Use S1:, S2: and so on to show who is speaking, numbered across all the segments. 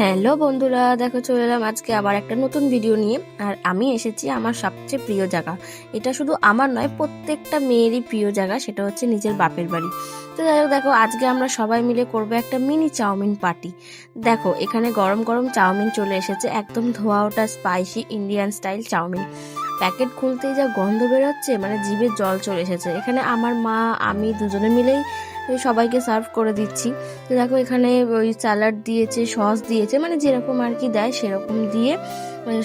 S1: Hello বন্ধুরা, দেখো চলে এলাম আজকে আবার একটা নতুন ভিডিও নিয়ে। আর আমি এসেছি আমার সবচেয়ে প্রিয় জায়গা। এটা শুধু আমার নয়, প্রত্যেকটা মেয়েরই প্রিয় জায়গা, সেটা হচ্ছে নিজের বাপের বাড়ি। তো যাই হোক, দেখো আজকে আমরা সবাই মিলে করবো একটা মিনি চাউমিন পার্টি। দেখো এখানে গরম গরম চাউমিন চলে এসেছে, একদম ধোয়া ওটা spicy Indian style chow mein. Packet খুলতেই যা গন্ধ বেরোচ্ছে, মানে জিভে জল চলে এসেছে। এখানে আমার মা আমি দুজনে মিলেই সবাইকে সার্ভ করে দিচ্ছি। তো দেখো এখানে ওই স্যালাড দিয়েছে, সস দিয়েছে, মানে যেরকম আর কি দেয় সেরকম দিয়ে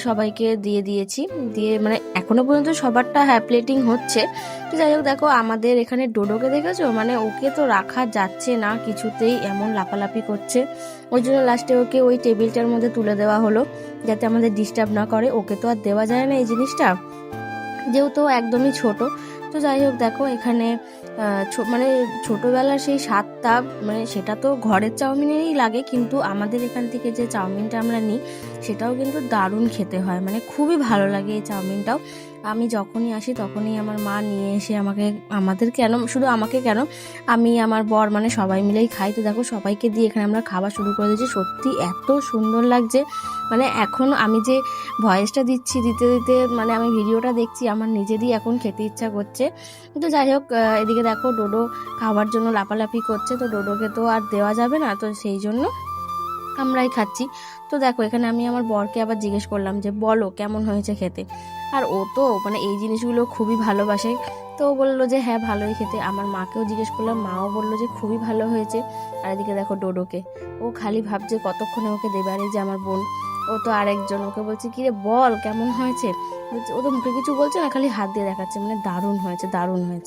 S1: সবাইকে দিয়ে দিয়েছি। দিয়ে মানে এখনো পর্যন্ত সবারটা প্লেটিং হচ্ছে। তো যাই হোক, দেখো আমাদের এখানে ডোডোকে দেখেছো, মানে ওকে তো রাখা যাচ্ছে না কিছুতেই, এমন লাফালাফি করছে। ওই জন্য লাস্টে ওকে ওই টেবিলটার মধ্যে তুলে দেওয়া হলো, যাতে আমাদের ডিস্টার্ব না করে। ওকে তো আর দেওয়া যায় না এই জিনিসটা, যেহেতু একদমই ছোট। তো যাই হোক, দেখো এখানে মানে ছোটোবেলার সেই স্বাদটা, মানে সেটা তো ঘরের চাউমিনেরই লাগে, কিন্তু আমাদের এখান থেকে যে চাউমিনটা আমরা নিই সেটাও কিন্তু দারুণ খেতে হয়, মানে খুবই ভালো লাগে এই চাউমিনটাও। আমি যখনই আসি তখনই আমার মা নিয়ে এসে আমাদের কেন, শুধু আমাকে কেন, আমি আমার বর মানে সবাই মিলেই খাই। তো দেখো সবাইকে দিয়ে এখানে আমরা খাওয়া শুরু করে দিয়েছি। সত্যি এত সুন্দর লাগছে, মানে এখন আমি যে ভয়েসটা দিচ্ছি, দিতে দিতে মানে আমি ভিডিওটা দেখছি, আমার নিজেরই এখন খেতে ইচ্ছা করছে। তো যাই হোক, এদিকে দেখো ডোডো খাওয়ার জন্য লাপালাপি করছে। তো ডোডোকে তো আর দেওয়া যাবে না, তো সেই জন্য আমরাই খাচ্ছি। তো দেখো এখানে আমি আমার বরকে আবার জিজ্ঞেস করলাম যে বলো কেমন হয়েছে খেতে। আর ও তো মানে এই জিনিসগুলো খুবই ভালোবাসে। তো ও বললো যে হ্যাঁ ভালোই খেতে। আমার মাকেও জিজ্ঞেস করলাম, মাও বললো যে খুবই ভালো হয়েছে। আর এদিকে দেখো ডোডোকে, ও খালি ভাবছে কতক্ষণে ওকে দেবে। আর এই যে আমার বোন, ও তো আরেকজন, ওকে বলছে কিরে বল কেমন হয়েছে। ও তো মুখে কিছু বলছে না, খালি হাত দিয়ে দেখাচ্ছে, মানে দারুণ হয়েছে, দারুণ হয়েছে।